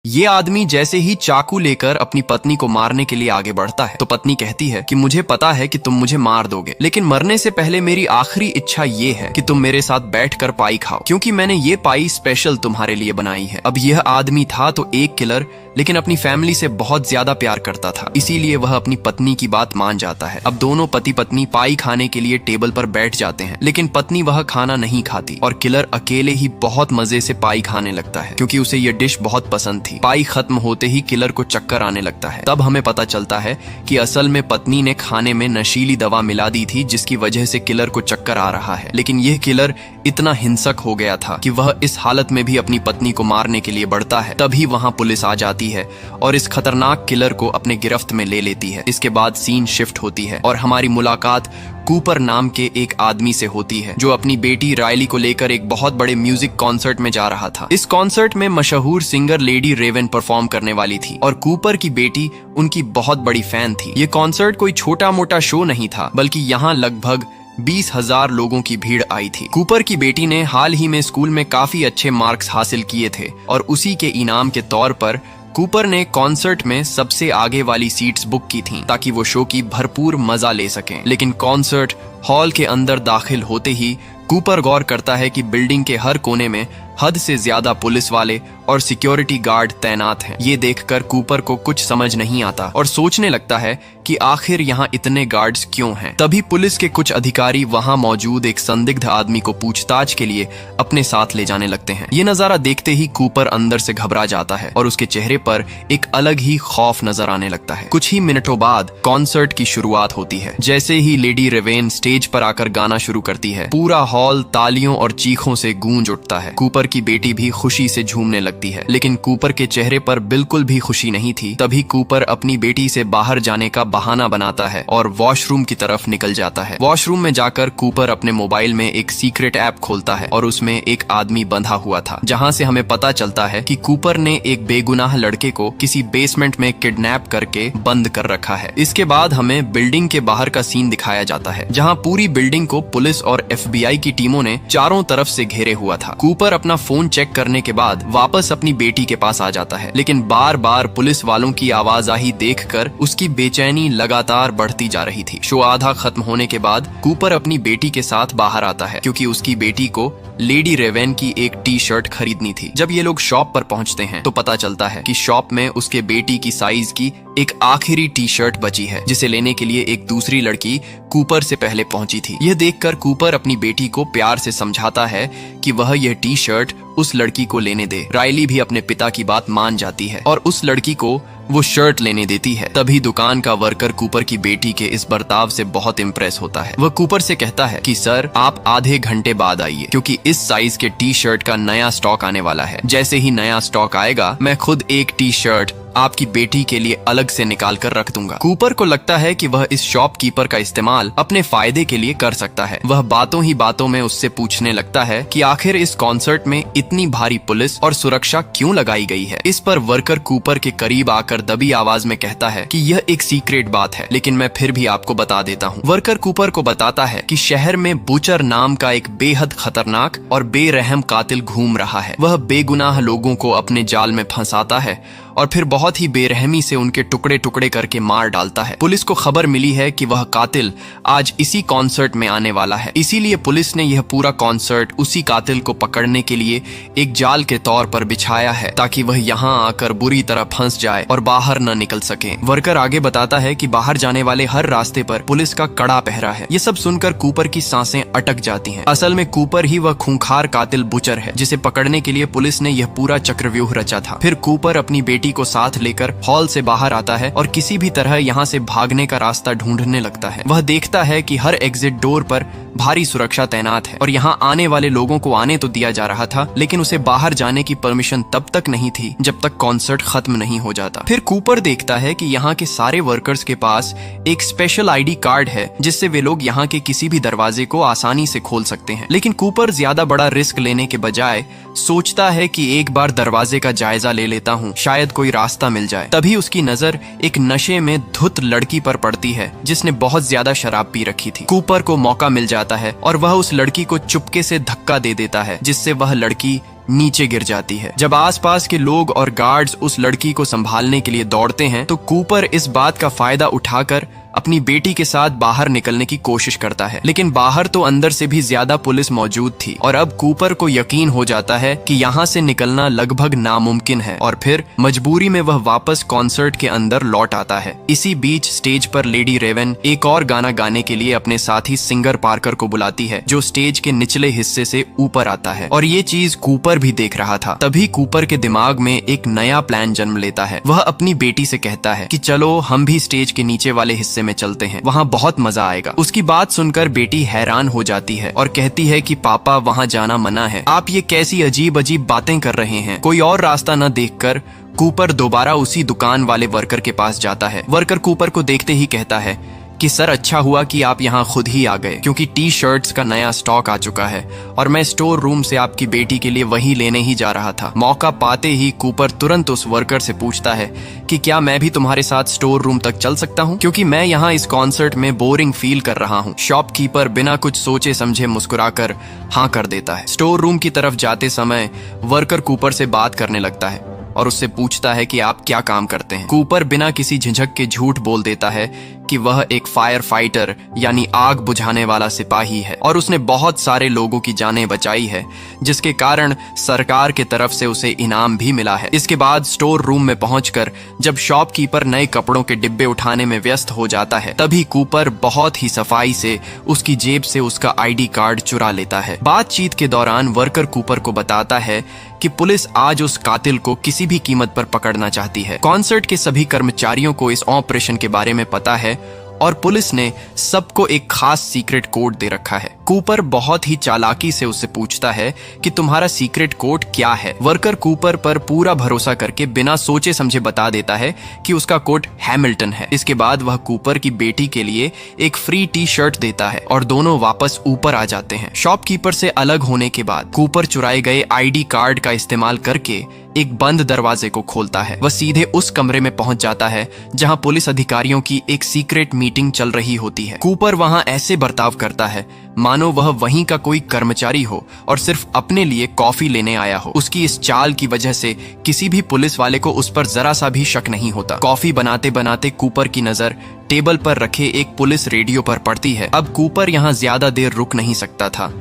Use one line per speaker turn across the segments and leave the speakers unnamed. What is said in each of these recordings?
ये आदमी जैसे ही चाकू लेकर अपनी पत्नी को मारने के लिए आगे बढ़ता है तो पत्नी कहती है कि मुझे पता है कि तुम मुझे मार दोगे, लेकिन मरने से पहले मेरी आखिरी इच्छा ये है कि तुम मेरे साथ बैठकर पाई खाओ, क्योंकि मैंने ये पाई स्पेशल तुम्हारे लिए बनाई है। अब यह आदमी था तो एक किलर, लेकिन अपनी फैमिली से बहुत ज्यादा प्यार करता था, इसीलिए वह अपनी पत्नी की बात मान जाता है। अब दोनों पति पत्नी पाई खाने के लिए टेबल पर बैठ जाते हैं, लेकिन पत्नी वह खाना नहीं खाती और किलर अकेले ही बहुत मजे से पाई खाने लगता है, क्योंकि उसे यह डिश बहुत पसंद थी। पाई खत्म होते ही किलर को चक्कर आने लगता है। तब हमें पता चलता है कि असल में पत्नी ने खाने में नशीली दवा मिला दी थी, जिसकी वजह से किलर को चक्कर आ रहा है। लेकिन यह किलर इतना हिंसक हो गया था कि वह इस हालत में भी अपनी पत्नी को मारने के लिए बढ़ता है। तभी वहां पुलिस आ जाती है और इस खतरनाक किलर को अपने गिरफ्त में ले लेती है। इसके बाद सीन शिफ्ट होती है और हमारी मुलाकात कूपर नाम के एक आदमी से होती है, जो अपनी बेटी रायली को लेकर एक बहुत बड़े म्यूजिक कॉन्सर्ट में जा रहा था। इस कॉन्सर्ट में मशहूर सिंगर लेडी रेवन परफॉर्म करने वाली थी और कूपर की बेटी उनकी बहुत बड़ी फैन थी। ये कॉन्सर्ट कोई छोटा मोटा शो नहीं था, बल्कि यहाँ लगभग 20,000 लोगों की भीड़ आई थी। कूपर की बेटी ने हाल ही में स्कूल में काफी अच्छे मार्क्स हासिल किए थे और उसी के इनाम के तौर पर कूपर ने कॉन्सर्ट में सबसे आगे वाली सीट्स बुक की थीं, ताकि वो शो की भरपूर मजा ले सकें। लेकिन कॉन्सर्ट हॉल के अंदर दाखिल होते ही कूपर गौर करता है कि बिल्डिंग के हर कोने में हद से ज्यादा पुलिस वाले और सिक्योरिटी गार्ड तैनात हैं। ये देखकर कूपर को कुछ समझ नहीं आता और सोचने लगता है कि आखिर यहाँ इतने गार्ड्स क्यों हैं। तभी पुलिस के कुछ अधिकारी वहाँ मौजूद एक संदिग्ध आदमी को पूछताछ के लिए अपने साथ ले जाने लगते हैं। ये नजारा देखते ही कूपर अंदर से घबरा जाता है और उसके चेहरे पर एक अलग ही खौफ नजर आने लगता है। कुछ ही मिनटों बाद कॉन्सर्ट की शुरुआत होती है। जैसे ही लेडी रेवेन स्टेज पर आकर गाना शुरू करती है, पूरा हॉल तालियों और चीखों से गूंज उठता है। कूपर की बेटी भी खुशी से झूमने लगती है, लेकिन कूपर के चेहरे पर बिल्कुल भी खुशी नहीं थी। तभी कूपर अपनी बेटी से बाहर जाने का बहाना बनाता है और वॉशरूम की तरफ निकल जाता है। वॉशरूम में जाकर कूपर अपने मोबाइल में एक सीक्रेट ऐप खोलता है और उसमें एक आदमी बंधा हुआ था, जहां से हमें पता चलता है कि कूपर ने एक बेगुनाह लड़के को किसी बेसमेंट में किडनैप करके बंद कर रखा है। इसके बाद हमें बिल्डिंग के बाहर का सीन दिखाया जाता है, जहाँ पूरी बिल्डिंग को पुलिस और FBI की टीमों ने चारों तरफ से घेरे हुआ था। कूपर अपना फोन चेक करने के बाद वापस अपनी बेटी के पास आ जाता है, लेकिन बार बार पुलिस वालों की आवाजाही देखकर उसकी बेचैनी लगातार बढ़ती जा रही थी। शो आधा खत्म होने के बाद कूपर अपनी बेटी के साथ बाहर आता है, क्योंकि उसकी बेटी को लेडी रेवेन की एक टी-शर्ट खरीदनी थी। जब ये लोग शॉप पर पहुंचते हैं तो पता चलता है कि शॉप में उसके बेटी की साइज की एक आखिरी टी-शर्ट बची है, जिसे लेने के लिए एक दूसरी लड़की कूपर से पहले पहुंची थी। यह देखकर कूपर अपनी बेटी को प्यार से समझाता है कि वह यह टी-शर्ट उस लड़की को लेने दे। रायली भी अपने पिता की बात मान जाती है और उस लड़की को वो शर्ट लेने देती है। तभी दुकान का वर्कर कूपर की बेटी के इस बर्ताव से बहुत इम्प्रेस होता है। वह कूपर से कहता है कि सर, आप आधे घंटे बाद आइए, क्योंकि इस साइज के टी-शर्ट का नया स्टॉक आने वाला है। जैसे ही नया स्टॉक आएगा, मैं खुद एक टी-शर्ट आपकी बेटी के लिए अलग से निकाल कर रख दूंगा। कूपर को लगता है कि वह इस शॉपकीपर का इस्तेमाल अपने फायदे के लिए कर सकता है। वह बातों ही बातों में उससे पूछने लगता है कि आखिर इस कॉन्सर्ट में इतनी भारी पुलिस और सुरक्षा क्यों लगाई गई है। इस पर वर्कर कूपर के करीब आकर दबी आवाज में कहता है कि यह एक सीक्रेट बात है, लेकिन मैं फिर भी आपको बता देता हूँ। वर्कर कूपर को बताता है कि शहर में बुचर नाम का एक बेहद खतरनाक और बेरहम कातिल घूम रहा है। वह बेगुनाह लोगों को अपने जाल में फंसाता है और फिर बहुत ही बेरहमी से उनके टुकड़े टुकड़े करके मार डालता है। पुलिस को खबर मिली है कि वह कातिल आज इसी कॉन्सर्ट में आने वाला है, इसीलिए पुलिस ने यह पूरा कॉन्सर्ट उसी कातिल को पकड़ने के लिए एक जाल के तौर पर बिछाया है, ताकि वह यहाँ आकर बुरी तरह फंस जाए और बाहर न निकल सके। वर्कर आगे बताता है कि बाहर जाने वाले हर रास्ते पर पुलिस का कड़ा पहरा है। ये सब सुनकर कूपर की सांसें अटक जाती हैं। असल में कूपर ही वह खूंखार कातिल बुचर है, जिसे पकड़ने के लिए पुलिस ने यह पूरा चक्रव्यूह रचा था। फिर कूपर अपनी बेटी को साथ लेकर हॉल से बाहर आता है और किसी भी तरह यहाँ से भागने का रास्ता ढूंढने लगता है। वह देखता है कि हर एग्जिट डोर पर भारी सुरक्षा तैनात है और यहाँ आने वाले लोगों को आने तो दिया जा रहा था, लेकिन उसे बाहर जाने की परमिशन तब तक नहीं थी जब तक कॉन्सर्ट खत्म नहीं हो जाता। फिर कूपर देखता है कि यहाँ के सारे वर्कर्स के पास एक स्पेशल ID कार्ड है, जिससे वे लोग यहाँ के किसी भी दरवाजे को आसानी से खोल सकते हैं। लेकिन कूपर ज्यादा बड़ा रिस्क लेने के बजाय सोचता है कि एक बार दरवाजे का जायजा ले लेता हूँ, शायद कोई रास्ता मिल जाए। तभी उसकी नजर एक नशे में धुत लड़की पर पड़ती है, जिसने बहुत ज्यादा शराब पी रखी थी। कूपर को मौका मिल जाता है और वह उस लड़की को चुपके से धक्का दे देता है, जिससे वह लड़की नीचे गिर जाती है। जब आसपास के लोग और गार्ड्स उस लड़की को संभालने के लिए दौड़ते हैं तो कूपर इस बात का फायदा उठाकर अपनी बेटी के साथ बाहर निकलने की कोशिश करता है, लेकिन बाहर तो अंदर से भी ज्यादा पुलिस मौजूद थी और अब कूपर को यकीन हो जाता है कि यहाँ से निकलना लगभग नामुमकिन है और फिर मजबूरी में वह वापस कॉन्सर्ट के अंदर लौट आता है। इसी बीच स्टेज पर लेडी रेवन एक और गाना गाने के लिए अपने साथी सिंगर पार्कर को बुलाती है, जो स्टेज के निचले हिस्से से ऊपर आता है और ये चीज कूपर भी देख रहा था। तभी कूपर के दिमाग में एक नया प्लान जन्म लेता है। वह अपनी बेटी से कहता है कि चलो हम भी स्टेज के नीचे वाले हिस्से में चलते हैं, वहाँ बहुत मजा आएगा। उसकी बात सुनकर बेटी हैरान हो जाती है और कहती है कि पापा वहाँ जाना मना है, आप ये कैसी अजीब अजीब बातें कर रहे हैं। कोई और रास्ता न देखकर कूपर दोबारा उसी दुकान वाले वर्कर के पास जाता है। वर्कर कूपर को देखते ही कहता है कि सर अच्छा हुआ कि आप यहाँ खुद ही आ गए, क्योंकि टी शर्ट्स का नया स्टॉक आ चुका है और मैं स्टोर रूम से आपकी बेटी के लिए वही लेने ही जा रहा था। मौका पाते ही कूपर तुरंत उस वर्कर से पूछता है कि क्या मैं भी तुम्हारे साथ स्टोर रूम तक चल सकता हूँ, क्योंकि मैं यहाँ इस कॉन्सर्ट में बोरिंग फील कर रहा हूँ। शॉपकीपर बिना कुछ सोचे समझे मुस्कुराकर हाँ कर देता है। स्टोर रूम की तरफ जाते समय वर्कर कूपर से बात करने लगता है और उससे पूछता है कि आप क्या काम करते हैं। कूपर बिना किसी झिझक के झूठ बोल देता है कि वह एक फायर फाइटर यानी आग बुझाने वाला सिपाही है और उसने बहुत सारे लोगों की जानें बचाई है, जिसके कारण सरकार के तरफ से उसे इनाम भी मिला है। इसके बाद स्टोर रूम में पहुंचकर जब शॉपकीपर नए कपड़ों के डिब्बे उठाने में व्यस्त हो जाता है, तभी कूपर बहुत ही सफाई से उसकी जेब से उसका आईडी कार्ड चुरा लेता है। बातचीत के दौरान वर्कर कूपर को बताता है कि पुलिस आज उस कातिल को किसी भी कीमत पर पकड़ना चाहती है। कॉन्सर्ट के सभी कर्मचारियों को इस ऑपरेशन के बारे में पता है और पुलिस ने सबको एक खास सीक्रेट कोड दे रखा है। कूपर बहुत ही चालाकी से उससे पूछता है कि तुम्हारा सीक्रेट कोड क्या है। वर्कर कूपर पर पूरा भरोसा करके बिना सोचे समझे बता देता है कि उसका कोड हैमिल्टन है। इसके बाद वह कूपर की बेटी के लिए एक फ्री टी शर्ट देता है और दोनों वापस ऊपर आ जाते हैं। शॉपकीपर से अलग होने के बाद कूपर चुराए गए आईडी कार्ड का इस्तेमाल करके एक बंद दरवाजे को खोलता है। वह सीधे उस कमरे में पहुंच जाता है जहां पुलिस अधिकारियों की एक सीक्रेट मीटिंग चल रही होती है। कूपर वहां ऐसे बर्ताव करता है मानो वह वहीं का कोई कर्मचारी हो और सिर्फ अपने लिए कॉफी लेने आया हो। उसकी इस चाल की वजह से किसी भी पुलिस वाले को उस पर जरा सा भी शक नहीं होता। कॉफी बनाते बनाते कूपर की नजर टेबल पर रखे एक पुलिस रेडियो पर पड़ती है। अब कूपर यहाँ ज्यादा देर रुक नहीं सकता था,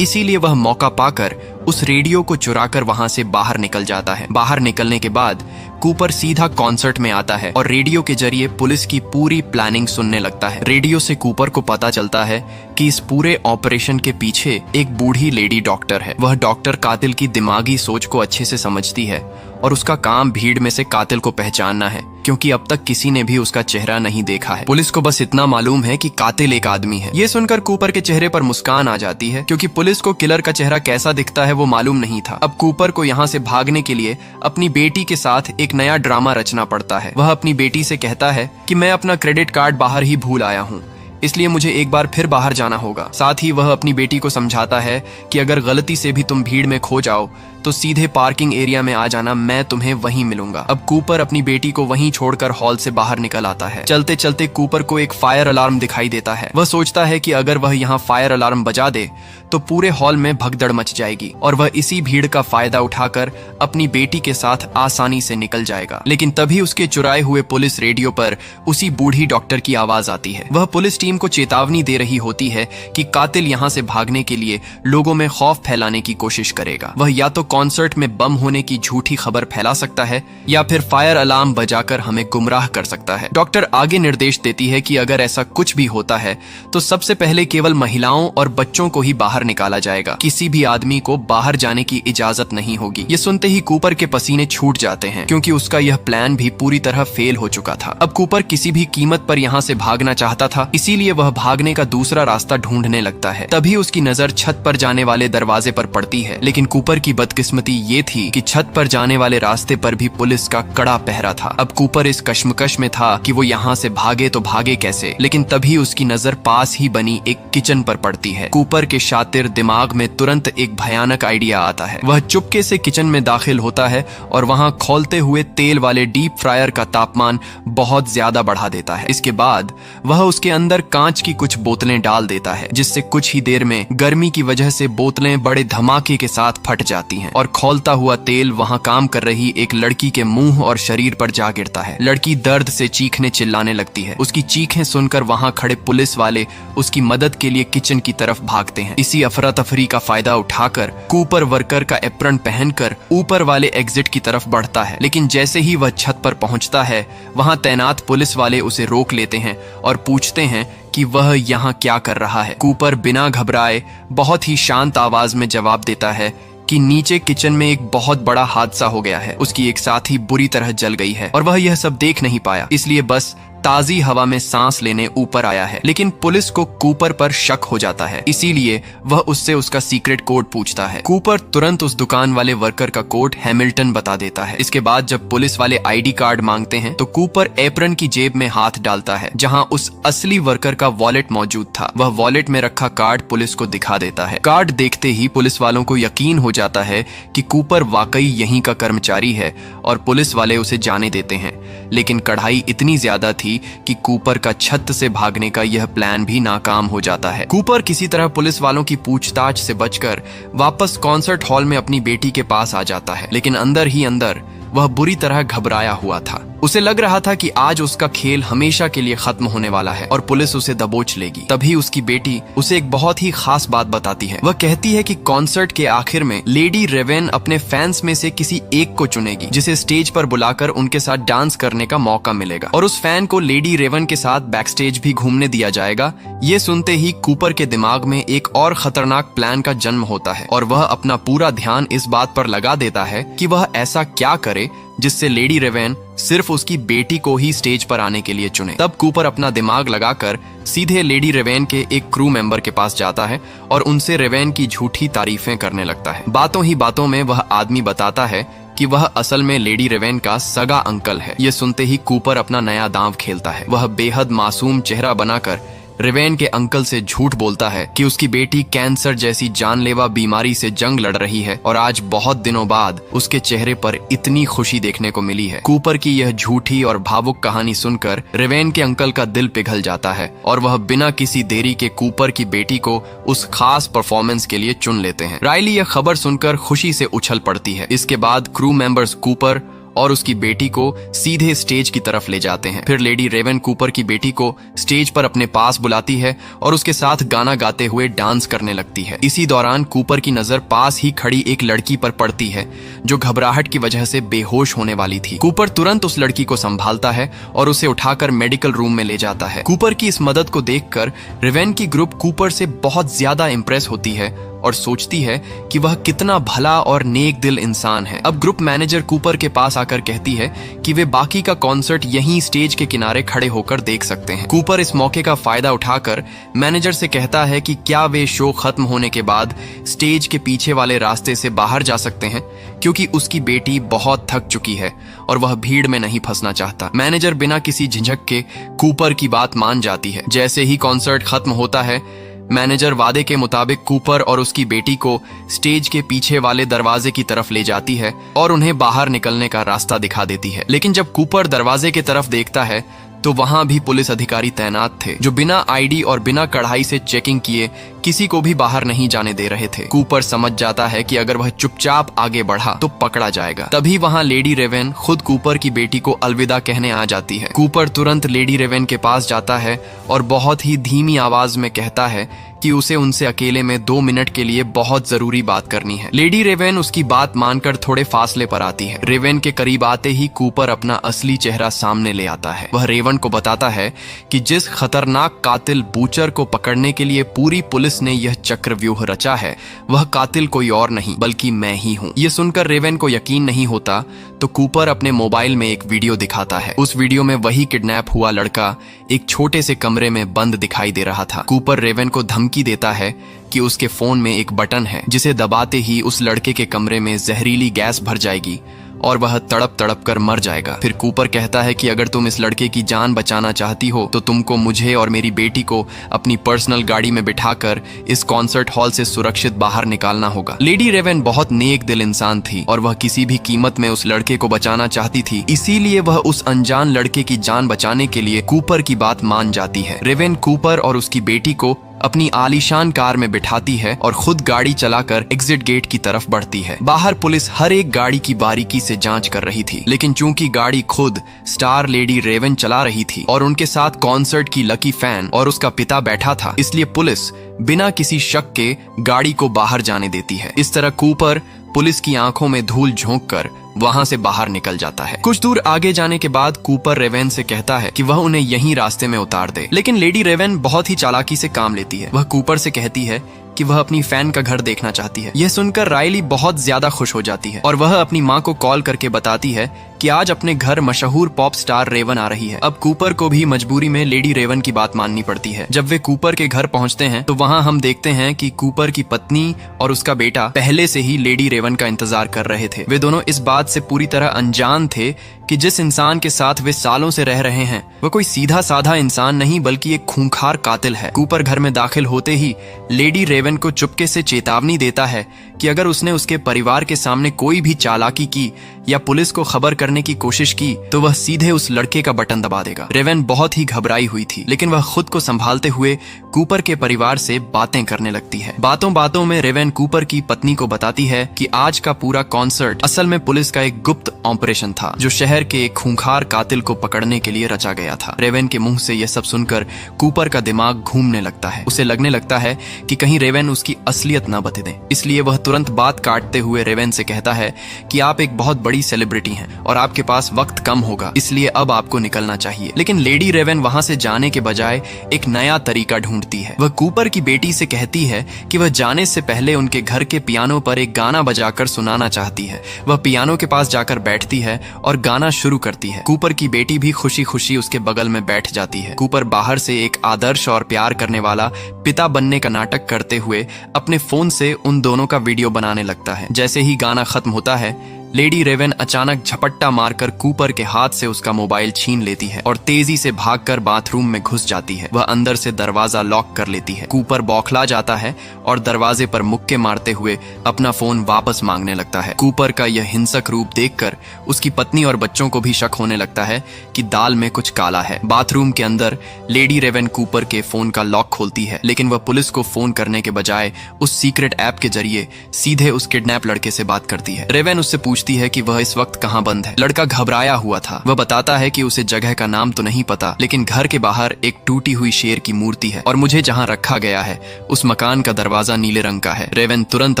इसीलिए वह मौका पाकर उस रेडियो को चुराकर वहां से बाहर निकल जाता है। बाहर निकलने के बाद कूपर सीधा कॉन्सर्ट में आता है और रेडियो के जरिए पुलिस की पूरी प्लानिंग सुनने लगता है। रेडियो से कूपर को पता चलता है कि इस पूरे ऑपरेशन के पीछे एक बूढ़ी लेडी डॉक्टर है। वह डॉक्टर कातिल की दिमागी सोच को अच्छे से समझती है और उसका काम भीड़ में से कातिल को पहचानना है, क्योंकि अब तक किसी ने भी उसका चेहरा नहीं देखा है। पुलिस को बस इतना मालूम है कि कातिल एक आदमी है। ये सुनकर कूपर के चेहरे पर मुस्कान आ जाती है, क्योंकि पुलिस को किलर का चेहरा कैसा दिखता है वो मालूम नहीं था। अब कूपर को यहाँ से भागने के लिए अपनी बेटी के साथ एक नया ड्रामा रचना पड़ता है। वह अपनी बेटी से कहता है कि मैं अपना क्रेडिट कार्ड बाहर ही भूल आया हूँ, इसलिए मुझे एक बार फिर बाहर जाना होगा। साथ ही वह अपनी बेटी को समझाता है कि अगर गलती से भी तुम भीड़ में खो जाओ तो सीधे पार्किंग एरिया में आ जाना, मैं तुम्हें वहीं मिलूंगा। अब कूपर अपनी बेटी को वहीं छोड़कर हॉल से बाहर निकल आता है। चलते चलते कूपर को एक फायर अलार्म दिखाई देता है। वह सोचता है कि अगर वह यहाँ फायर अलार्म बजा दे तो पूरे हॉल में भगदड़ मच जाएगी और वह इसी भीड़ का फायदा उठाकर अपनी बेटी के साथ आसानी से निकल जाएगा। लेकिन तभी उसके चुराए हुए पुलिस रेडियो पर उसी बूढ़ी डॉक्टर की आवाज आती है। वह पुलिस टीम को चेतावनी दे रही होती है कि कातिल यहाँ से भागने के लिए लोगों में खौफ फैलाने की कोशिश करेगा। वह या तो कॉन्सर्ट में बम होने की झूठी खबर फैला सकता है या फिर फायर अलार्म बजाकर हमें गुमराह कर सकता है। डॉक्टर आगे निर्देश देती है कि अगर ऐसा कुछ भी होता है तो सबसे पहले केवल महिलाओं और बच्चों को ही बाहर निकाला जाएगा। किसी भी आदमी को बाहर जाने की इजाजत नहीं होगी। ये सुनते ही कूपर के पसीने छूट जाते हैं, क्योंकि उसका यह प्लान भी पूरी तरह फेल हो चुका था। अब कूपर किसी भी कीमत पर यहाँ से भागना चाहता था, इसीलिए वह भागने का दूसरा रास्ता ढूंढने लगता है। तभी उसकी नजर छत पर जाने वाले दरवाजे पर पड़ती है। लेकिन कूपर की बदकिस्मती ये थी कि छत पर जाने वाले रास्ते पर भी पुलिस का कड़ा पहरा था। अब कूपर इस कश्मकश में था कि वो यहाँ से भागे तो भागे कैसे। लेकिन तभी उसकी नजर पास ही बनी एक किचन पर पड़ती है। कूपर के शातिर दिमाग में तुरंत एक भयानक आइडिया आता है। वह चुपके से किचन में दाखिल होता है और वहाँ खौलते हुए तेल वाले डीप फ्रायर का तापमान बहुत ज्यादा बढ़ा देता है। इसके बाद वह उसके अंदर कांच की कुछ बोतलें डाल देता है, जिससे कुछ ही देर में गर्मी की वजह से बोतलें बड़े धमाके के साथ फट जाती हैं। हैं और खौलता हुआ तेल वहाँ काम कर रही एक लड़की के मुंह और शरीर पर जा गिरता है। लड़की दर्द से चीखने चिल्लाने लगती है। उसकी चीखें सुनकर वहाँ खड़े पुलिस वाले उसकी मदद के लिए किचन की तरफ भागते हैं। इसी अफरा तफरी का फायदा उठाकर कूपर वर्कर का एप्रन पहनकर ऊपर वाले एग्जिट की तरफ बढ़ता है, लेकिन जैसे ही वह छत पर पहुंचता है वहां तैनात पुलिस वाले उसे रोक लेते हैं और पूछते हैं कि वह यहाँ क्या कर रहा है। कूपर बिना घबराए बहुत ही शांत आवाज में जवाब देता है कि नीचे किचन में एक बहुत बड़ा हादसा हो गया है। उसकी एक साथी बुरी तरह जल गई है और वह यह सब देख नहीं पाया, इसलिए बस ताजी हवा में सांस लेने ऊपर आया है। लेकिन पुलिस को कूपर पर शक हो जाता है, इसीलिए वह उससे उसका सीक्रेट कोड पूछता है। कूपर तुरंत उस दुकान वाले वर्कर का कोड हैमिल्टन बता देता है। इसके बाद जब पुलिस वाले आईडी कार्ड मांगते हैं तो कूपर एप्रन की जेब में हाथ डालता है जहां उस असली वर्कर का वॉलेट मौजूद था। वह वॉलेट में रखा कार्ड पुलिस को दिखा देता है। कार्ड देखते ही पुलिस वालों को यकीन हो जाता है कि कूपर वाकई यहीं का कर्मचारी है और पुलिस वाले उसे जाने देते हैं। लेकिन कढ़ाई इतनी ज्यादा थी कि कूपर का छत से भागने का यह प्लान भी नाकाम हो जाता है। कूपर किसी तरह पुलिस वालों की पूछताछ से बचकर वापस कॉन्सर्ट हॉल में अपनी बेटी के पास आ जाता है, लेकिन अंदर ही अंदर वह बुरी तरह घबराया हुआ था। उसे लग रहा था कि आज उसका खेल हमेशा के लिए खत्म होने वाला है और पुलिस उसे दबोच लेगी। तभी उसकी बेटी उसे एक बहुत ही खास बात बताती है। वह कहती है कि कॉन्सर्ट के आखिर में लेडी रेवेन अपने फैंस में से किसी एक को चुनेगी जिसे स्टेज पर बुलाकर उनके साथ डांस करने का मौका मिलेगा और उस फैन को लेडी रेवेन के साथ बैक स्टेज भी घूमने दिया जाएगा। ये सुनते ही कूपर के दिमाग में एक और खतरनाक प्लान का जन्म होता है और वह अपना पूरा ध्यान इस बात पर लगा देता है कि वह ऐसा क्या करे जिससे लेडी रेवेन सिर्फ उसकी बेटी को ही स्टेज पर आने के लिए चुने। तब कूपर अपना दिमाग लगाकर सीधे लेडी रेवेन के एक क्रू मेंबर के पास जाता है और उनसे रेवेन की झूठी तारीफें करने लगता है। बातों ही बातों में वह आदमी बताता है कि वह असल में लेडी रेवेन का सगा अंकल है। ये सुनते ही कूपर अपना नया दांव खेलता है। वह बेहद मासूम चेहरा बनाकर रेवेन के अंकल से झूठ बोलता है कि उसकी बेटी कैंसर जैसी जानलेवा बीमारी से जंग लड़ रही है और आज बहुत दिनों बाद उसके चेहरे पर इतनी खुशी देखने को मिली है। कूपर की यह झूठी और भावुक कहानी सुनकर रेवेन के अंकल का दिल पिघल जाता है और वह बिना किसी देरी के कूपर की बेटी को उस खास परफॉर्मेंस के लिए चुन लेते हैं। रायली यह खबर सुनकर खुशी से उछल पड़ती है। इसके बाद क्रू मेंबर्स कूपर और उसकी बेटी को सीधे स्टेज की तरफ ले जाते हैं। फिर लेडी रेवेन कूपर की बेटी को स्टेज पर अपने पास बुलाती है और उसके साथ गाना गाते हुए डांस करने लगती है। इसी दौरान कूपर की नजर पास ही खड़ी एक लड़की पर पड़ती है जो घबराहट की वजह से बेहोश होने वाली थी। कूपर तुरंत उस लड़की को संभालता है और उसे उठाकर मेडिकल रूम में ले जाता है। कूपर की इस मदद को देखकर रेवेन की ग्रुप कूपर से बहुत ज्यादा इंप्रेस होती है और सोचती है कि वह कितना भला और नेक दिल इंसान है। अब ग्रुप मैनेजर कूपर के पास आकर कहती है कि वे बाकी का कॉन्सर्ट यहीं स्टेज के किनारे खड़े होकर देख सकते हैं। कूपर इस मौके का फायदा उठाकर मैनेजर से कहता है कि क्या वे शो खत्म होने के बाद स्टेज के पीछे वाले रास्ते से बाहर जा सकते हैं, क्योंकि उसकी बेटी बहुत थक चुकी है और वह भीड़ में नहीं फंसना चाहता। मैनेजर बिना किसी झिझक के कूपर की बात मान जाती है। जैसे ही कॉन्सर्ट खत्म होता है, मैनेजर वादे के मुताबिक कूपर और उसकी बेटी को स्टेज के पीछे वाले दरवाजे की तरफ ले जाती है और उन्हें बाहर निकलने का रास्ता दिखा देती है। लेकिन जब कूपर दरवाजे की तरफ देखता है तो वहां भी पुलिस अधिकारी तैनात थे जो बिना आईडी और बिना कढ़ाई से चेकिंग किए किसी को भी बाहर नहीं जाने दे रहे थे। कूपर समझ जाता है कि अगर वह चुपचाप आगे बढ़ा तो पकड़ा जाएगा। तभी वहां लेडी रेवेन खुद कूपर की बेटी को अलविदा कहने आ जाती है। कूपर तुरंत लेडी रेवेन के पास जाता है और बहुत ही धीमी आवाज में कहता है कि उसे उनसे अकेले में 2 मिनट के लिए बहुत जरूरी बात करनी है। लेडी रेवेन उसकी बात मानकर थोड़े फासले पर आती है। रेवेन के करीब आते ही कूपर अपना असली चेहरा सामने ले आता है। वह रेवेन को बताता है कि जिस खतरनाक कातिल बूचर को पकड़ने के लिए पूरी पुलिस ने यह चक्रव्यूह रचा है, वह कातिल कोई और नहीं बल्कि मैं ही हूँ। ये सुनकर रेवेन को यकीन नहीं होता तो कूपर अपने मोबाइल में एक वीडियो दिखाता है। उस वीडियो में वही किडनैप हुआ लड़का एक छोटे से कमरे में बंद दिखाई दे रहा था। कूपर रेवेन को धमकी देता है कि उसके फोन में एक बटन है जिसे दबाते ही उस लड़के के कमरे में जहरीली गैस भर जाएगी और वह तड़प तड़प कर मर जाएगा। फिर कूपर कहता है कि अगर तुम इस लड़के की जान बचाना चाहती हो तो तुमको मुझे और मेरी बेटी को अपनी पर्सनल गाड़ी में बिठाकर इस कॉन्सर्ट हॉल से सुरक्षित बाहर निकालना होगा। लेडी रेवेन बहुत नेक दिल इंसान थी और वह किसी भी कीमत में उस लड़के को बचाना चाहती थी, इसीलिए वह उस अनजान लड़के की जान बचाने के लिए कूपर की बात मान जाती है। रेवेन कूपर और उसकी बेटी को अपनी आलीशान कार में बिठाती है और खुद गाड़ी चलाकर एग्जिट गेट की तरफ बढ़ती है। बाहर पुलिस हर एक गाड़ी की बारीकी से जांच कर रही थी, लेकिन चूंकि गाड़ी खुद स्टार लेडी रेवन चला रही थी और उनके साथ कॉन्सर्ट की लकी फैन और उसका पिता बैठा था, इसलिए पुलिस बिना किसी शक के गाड़ी को बाहर जाने देती है। इस तरह कूपर पुलिस की आंखों में धूल झोंककर वहां से बाहर निकल जाता है। कुछ दूर आगे जाने के बाद कूपर रेवन से कहता है कि वह उन्हें यहीं रास्ते में उतार दे, लेकिन लेडी रेवन बहुत ही चालाकी से काम लेती है। वह कूपर से कहती है कि वह अपनी फैन का घर देखना चाहती है। यह सुनकर रायली बहुत ज्यादा खुश हो जाती है और वह अपनी माँ को कॉल करके बताती है कि आज अपने घर मशहूर पॉप स्टार रेवन आ रही है। अब कूपर को भी मजबूरी में लेडी रेवन की बात माननी पड़ती है। जब वे कूपर के घर पहुंचते हैं तो वहां हम देखते हैं कि कूपर की पत्नी और उसका बेटा पहले से ही लेडी रेवन का इंतजार कर रहे थे। वे दोनों इस बात से पूरी तरह अनजान थे कि जिस इंसान के साथ वे सालों से रह रहे हैं वह कोई सीधा साधा इंसान नहीं बल्कि एक खूंखार कातिल है। कूपर घर में दाखिल होते ही लेडी रेवन को चुपके से चेतावनी देता है कि अगर उसने उसके परिवार के सामने कोई भी चालाकी की या पुलिस को खबर करने की कोशिश की तो वह सीधे उस लड़के का बटन दबा देगा। रेवन बहुत ही घबराई हुई थी, लेकिन वह खुद को संभालते हुए कूपर के परिवार से बातें करने लगती है। बातों बातों में रेवन कूपर की पत्नी को बताती है कि आज का पूरा कॉन्सर्ट असल में पुलिस का एक गुप्त ऑपरेशन था जो शहर के एक खूंखार कातिल को पकड़ने के लिए रचा गया था। रेवन के मुंह से यह सब सुनकर कूपर का दिमाग घूमने लगता है। उसे लगने लगता है कि कहीं रेवन उसकी असलियत न बता दे, इसलिए वह तुरंत बात काटते हुए रेवन से कहता है कि आप एक बहुत बड़ी सेलिब्रिटी हैं और आपके पास वक्त कम होगा, इसलिए अब आपको निकलना चाहिए। लेकिन लेडी रेवन वहां से जाने के बजाय एक नया तरीका ढूंढती है। वह कूपर की बेटी से कहती है कि वह जाने से पहले उनके घर के पियानो पर एक गाना बजाकर सुनाना चाहती है। वह पियानो के पास जाकर बैठती है और गाना शुरू करती है। कूपर की बेटी भी खुशी खुशी उसके बगल में बैठ जाती है। कूपर बाहर से एक आदर्श और प्यार करने वाला पिता बनने का नाटक करते हुए अपने फोन से उन दोनों का वीडियो बनाने लगता है। जैसे ही गाना खत्म होता है लेडी रेवन अचानक झपट्टा मारकर कूपर के हाथ से उसका मोबाइल छीन लेती है और तेजी से भागकर बाथरूम में घुस जाती है। वह अंदर से दरवाजा लॉक कर लेती है। कूपर बौखला जाता है और दरवाजे पर मुक्के मारते हुए अपना फोन वापस मांगने लगता है। कूपर का यह हिंसक रूप देखकर उसकी पत्नी और बच्चों को भी शक होने लगता है कि दाल में कुछ काला है। बाथरूम के अंदर लेडी रेवन कूपर के फोन का लॉक खोलती है, लेकिन वह पुलिस को फोन करने के बजाय उस सीक्रेट ऐप के जरिए सीधे उस किडनैप लड़के से बात करती है। रेवन उससे पूछती है कि वह इस वक्त कहां बंद है। लड़का घबराया हुआ था। वह बताता है कि उसे जगह का नाम तो नहीं पता, लेकिन घर के बाहर एक टूटी हुई शेर की मूर्ति है और मुझे जहां रखा गया है उस मकान का दरवाजा नीले रंग का है। रेवन तुरंत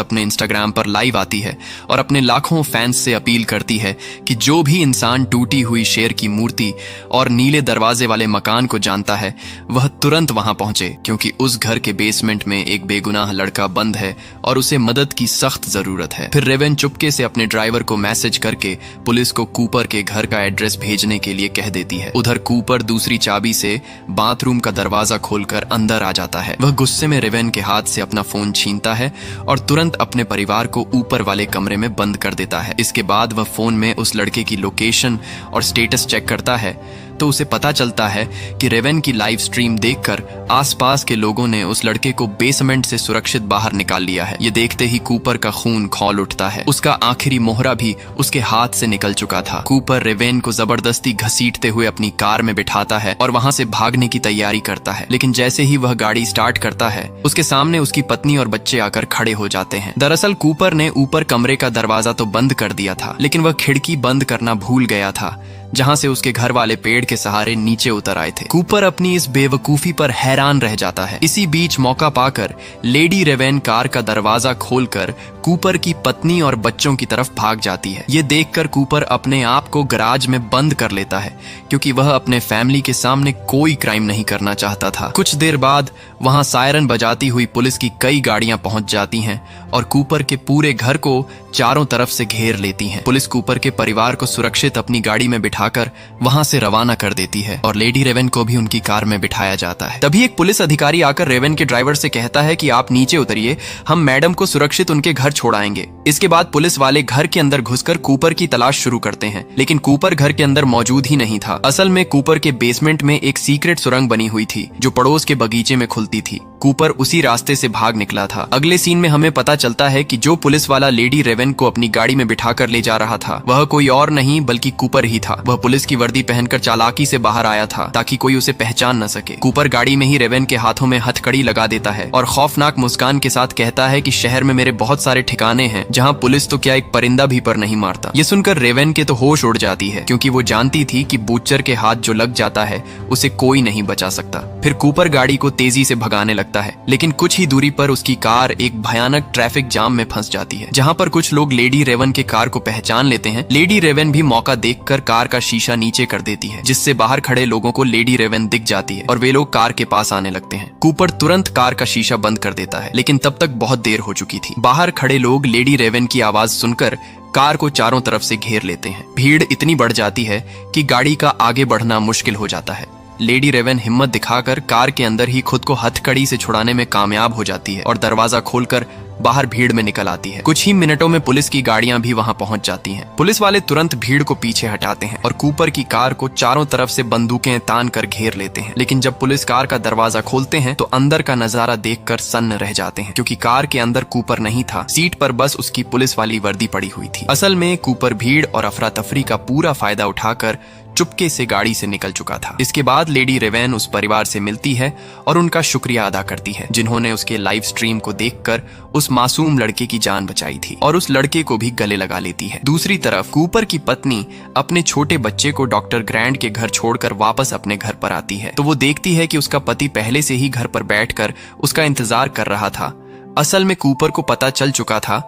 अपने इंस्टाग्राम पर लाइव आती है और अपने लाखों फैंस से अपील करती है कि जो भी इंसान टूटी हुई शेर की मूर्ति और नीले दरवाजे वाले मकान को जानता है वह तुरंत वहां पहुंचे, क्योंकि उस घर के बेसमेंट में एक बेगुनाह लड़का बंद है और उसे मदद की सख्त जरूरत है। फिर रेवन चुपके से अपने ड्राइवर को मैसेज करके पुलिस को कूपर के घर का एड्रेस भेजने के लिए कह देती है। उधर कूपर दूसरी चाबी से बाथरूम का दरवाजा खोलकर अंदर आ जाता है। वह गुस्से में रेवन के हाथ से अपना फोन छीनता है और तुरंत अपने परिवार को ऊपर वाले कमरे में बंद कर देता है। इसके बाद वह फोन में उस लड़के की लोकेशन और स्टेटस चेक करता है तो उसे पता चलता है कि रेवन की लाइव स्ट्रीम देखकर आसपास के लोगों ने उस लड़के को बेसमेंट से सुरक्षित बाहर निकाल लिया है। ये देखते ही कूपर का खून खौल उठता है। उसका आखिरी मोहरा भी उसके हाथ से निकल चुका था। कूपर रेवन को जबरदस्ती घसीटते हुए अपनी कार में बिठाता है और वहां से भागने की तैयारी करता है, लेकिन जैसे ही वह गाड़ी स्टार्ट करता है उसके सामने उसकी पत्नी और बच्चे आकर खड़े हो जाते हैं। दरअसल कूपर ने ऊपर कमरे का दरवाजा तो बंद कर दिया था, लेकिन वह खिड़की बंद करना भूल गया था जहां से उसके घर वाले पेड़ के सहारे नीचे उतर आए थे। कूपर अपनी इस बेवकूफी पर हैरान रह जाता है। इसी बीच मौका पाकर लेडी रेवन कार का दरवाजा खोलकर कूपर की पत्नी और बच्चों की तरफ भाग जाती है। ये देखकर कूपर अपने आप को गराज में बंद कर लेता है, क्योंकि वह अपने फैमिली के सामने कोई क्राइम नहीं करना चाहता था। कुछ देर बाद वहां सायरन बजाती हुई पुलिस की कई गाड़ियां पहुंच जाती हैं और कूपर के पूरे घर को चारों तरफ से घेर लेती हैं। पुलिस कूपर के परिवार को सुरक्षित अपनी गाड़ी में बिठाकर वहां से रवाना कर देती है और लेडी रेवन को भी उनकी कार में बिठाया जाता है। तभी एक पुलिस अधिकारी आकर रेवन के ड्राइवर से कहता है कि आप नीचे उतरिए, हम मैडम को सुरक्षित उनके घर छोड़ आएंगे। इसके बाद पुलिस वाले घर के अंदर घुसकर कूपर की तलाश शुरू करते हैं, लेकिन कूपर घर के अंदर मौजूद ही नहीं था। असल में कूपर के बेसमेंट में एक सीक्रेट सुरंग बनी हुई थी जो पड़ोस के बगीचे में खुलती थी। कूपर उसी रास्ते से भाग निकला था। अगले सीन में हमें पता चलता है कि जो पुलिस वाला लेडी रेवन को अपनी गाड़ी में बिठाकर ले जा रहा था वह कोई और नहीं बल्कि कूपर ही था। वह पुलिस की वर्दी पहनकर चालाकी से बाहर आया था ताकि कोई उसे पहचान न सके। कूपर गाड़ी में ही रेवन के हाथों में हथकड़ी लगा देता है और खौफनाक मुस्कान के साथ कहता है कि शहर में मेरे बहुत सारे ठिकाने हैं जहाँ पुलिस तो क्या एक परिंदा भी पर नहीं मारता। ये सुनकर रेवन के तो होश उड़ जाती है, क्योंकि वो जानती थी कि बूचर के हाथ जो लग जाता है उसे कोई नहीं बचा सकता। फिर कूपर गाड़ी को तेजी से भगाने लगता है, लेकिन कुछ ही दूरी पर उसकी कार एक भयानक ट्रैफिक जाम में फंस जाती है, जहां पर कुछ लोग लेडी रेवन के कार को पहचान लेते हैं। लेडी रेवन भी मौका देखकर कार का शीशा नीचे कर देती है, जिससे बाहर खड़े लोगों को लेडी रेवन दिख जाती है और वे लोग कार के पास आने लगते हैं। कूपर तुरंत कार का शीशा बंद कर देता है, लेकिन तब तक बहुत देर हो चुकी थी। बाहर खड़े लोग लेडी रेवन की आवाज सुनकर कार को चारों तरफ से घेर लेते हैं। भीड़ इतनी बढ़ जाती है कि गाड़ी का आगे बढ़ना मुश्किल हो जाता है। लेडी रेवन हिम्मत दिखाकर कार के अंदर ही खुद को हथकड़ी से छुड़ाने में कामयाब हो जाती है और दरवाजा खोलकर बाहर भीड़ में निकल आती है। कुछ ही मिनटों में पुलिस की गाड़ियां भी वहां पहुंच जाती हैं। पुलिस वाले तुरंत भीड़ को पीछे हटाते हैं और कूपर की कार को चारों तरफ से बंदूकें तान कर घेर लेते हैं। लेकिन जब पुलिस कार का दरवाजा खोलते हैं तो अंदर का नजारा देखकर सन्न रह जाते हैं, क्योंकि कार के अंदर कूपर नहीं था। सीट पर बस उसकी पुलिस वाली वर्दी पड़ी हुई थी। असल में कूपर भीड़ और अफरा तफरी का पूरा फायदा उठाकर चुपके से गाड़ी से निकल चुका था। इसके बाद लेडी रेवन उस परिवार से मिलती है और उनका शुक्रिया अदा करती है जिन्होंने उसके लाइव स्ट्रीम को देखकर उस मासूम लड़के की जान बचाई थी, और उस लड़के को भी गले लगा लेती है। दूसरी तरफ कूपर की पत्नी अपने छोटे बच्चे को डॉक्टर ग्रैंड के घर छोड़कर वापस अपने घर पर आती है, तो वो देखती है कि उसका पति पहले से ही घर पर बैठकर उसका इंतजार कर रहा था। असल में कूपर को पता चल चुका था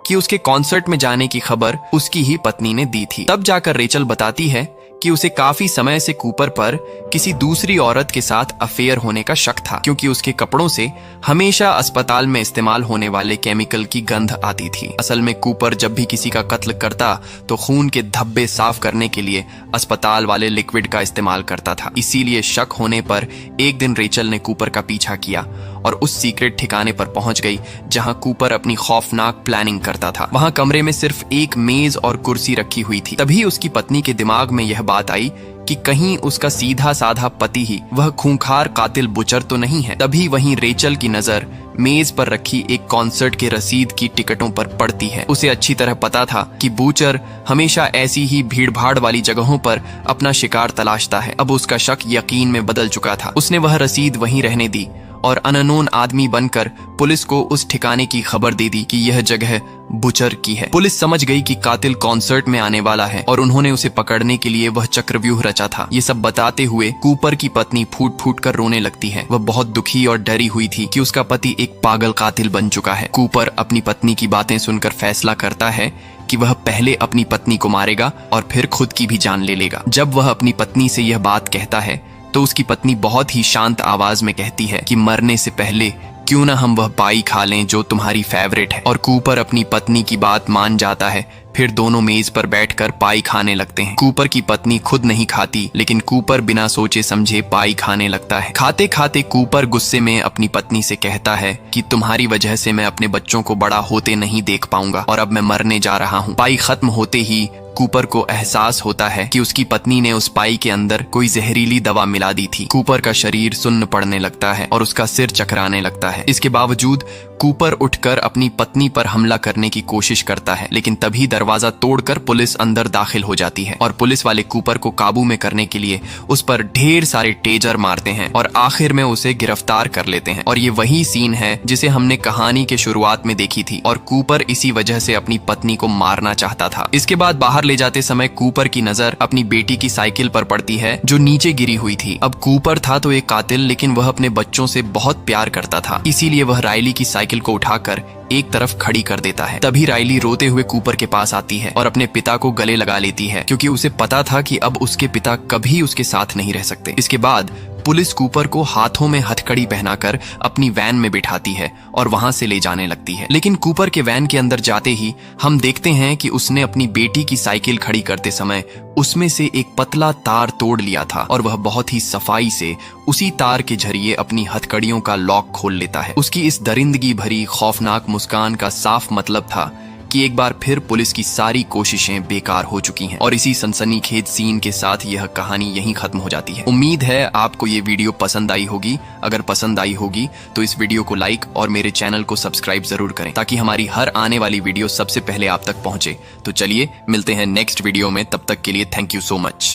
कि उसके कॉन्सर्ट में जाने की खबर उसकी ही पत्नी ने दी थी। तब जाकर रेचल बताती है कि उसे काफी समय से कूपर पर किसी दूसरी औरत के साथ अफेयर होने का शक था, क्योंकि उसके कपड़ों से हमेशा अस्पताल में इस्तेमाल होने वाले केमिकल की गंध आती थी। असल में कूपर जब भी किसी का कत्ल करता तो खून के धब्बे साफ करने के लिए अस्पताल वाले लिक्विड का इस्तेमाल करता था। इसीलिए शक होने पर एक दिन रेचल ने कूपर का पीछा किया और उस सीक्रेट ठिकाने पर पहुंच गई जहां कूपर अपनी खौफनाक प्लानिंग करता था। वहां कमरे में सिर्फ एक मेज और कुर्सी रखी हुई थी। तभी उसकी पत्नी के दिमाग में यह बात आई कि कहीं उसका सीधा साधा पति ही वह खूंखार कातिल बुचर तो नहीं है। तभी वहीं रेचल की नजर मेज पर रखी एक कॉन्सर्ट के रसीद की टिकटों पर पड़ती है। उसे अच्छी तरह पता था कि बूचर हमेशा ऐसी ही भीड़-भाड़ वाली जगहों पर अपना शिकार तलाशता है। अब उसका शक यकीन में बदल चुका था। उसने वह रसीद वहीं रहने दी और अननोन आदमी बनकर पुलिस को उस ठिकाने की खबर दे दी कि यह जगह बुचर की है। पुलिस समझ गई कि कातिल कॉन्सर्ट में आने वाला है और उन्होंने उसे पकड़ने के लिए वह चक्रव्यूह रचा था। ये सब बताते हुए कूपर की पत्नी फूट फूट कर रोने लगती है। वह बहुत दुखी और डरी हुई थी कि उसका पति एक पागल कातिल बन चुका है। कूपर अपनी पत्नी की बातें सुनकर फैसला करता है कि वह पहले अपनी पत्नी को मारेगा और फिर खुद की भी जान ले लेगा। जब वह अपनी पत्नी से यह बात कहता है तो उसकी पत्नी बहुत ही शांत आवाज में कहती है कि मरने से पहले क्यों ना हम वह पाई खा लें जो तुम्हारी फेवरेट है। और कूपर अपनी पत्नी की बात मान जाता है। फिर दोनों मेज पर बैठकर पाई खाने लगते हैं। कूपर की पत्नी खुद नहीं खाती, लेकिन कूपर बिना सोचे समझे पाई खाने लगता है। खाते खाते कूपर गुस्से में अपनी पत्नी से कहता है कि तुम्हारी वजह से मैं अपने बच्चों को बड़ा होते नहीं देख पाऊंगा और अब मैं मरने जा रहा हूँ। पाई खत्म होते ही कूपर को एहसास होता है कि उसकी पत्नी ने उस पाई के अंदर कोई जहरीली दवा मिला दी थी। कूपर का शरीर सुन्न पड़ने लगता है और उसका सिर चकराने लगता है। इसके बावजूद कूपर उठकर अपनी पत्नी पर हमला करने की कोशिश करता है, लेकिन तभी दरवाजा तोड़कर पुलिस अंदर दाखिल हो जाती है और पुलिस वाले कूपर को काबू में करने के लिए उस पर ढेर सारे टेजर मारते हैं और आखिर में उसे गिरफ्तार कर लेते हैं। और ये वही सीन है जिसे हमने कहानी के शुरुआत में देखी थी और कूपर इसी वजह से अपनी पत्नी को मारना चाहता था। इसके बाद बाहर ले जाते समय कूपर की नजर अपनी बेटी की साइकिल पर पड़ती है जो नीचे गिरी हुई थी। अब कूपर था तो एक कातिल, लेकिन वह अपने बच्चों से बहुत प्यार करता था, इसीलिए वह राइली की साइकिल को उठाकर एक तरफ खड़ी कर देता है। तभी राइली रोते हुए कूपर के पास आती है और अपने पिता को गले लगा लेती है, क्योंकि उसे पता था कि अब उसके पिता कभी उसके साथ नहीं रह सकते। इसके बाद पुलिस कूपर को हाथों में हथकड़ी पहनाकर अपनी वैन में बिठाती है और वहां से ले जाने लगती है। लेकिन कूपर के वैन के अंदर जाते ही हम देखते हैं कि उसने अपनी बेटी की साइकिल खड़ी करते समय उसमें से एक पतला तार तोड़ लिया था और वह बहुत ही सफाई से उसी तार के जरिए अपनी हथकड़ियों का लॉक खोल लेता है। उसकी इस दरिंदगी भरी खौफनाक मुस्कान का साफ मतलब था कि एक बार फिर पुलिस की सारी कोशिशें बेकार हो चुकी हैं। और इसी सनसनीखेज सीन के साथ यह कहानी यहीं खत्म हो जाती है। उम्मीद है आपको ये वीडियो पसंद आई होगी। अगर पसंद आई होगी तो इस वीडियो को लाइक और मेरे चैनल को सब्सक्राइब जरूर करें ताकि हमारी हर आने वाली वीडियो सबसे पहले आप तक पहुंचे। तो चलिए मिलते हैं नेक्स्ट वीडियो में, तब तक के लिए थैंक यू सो मच।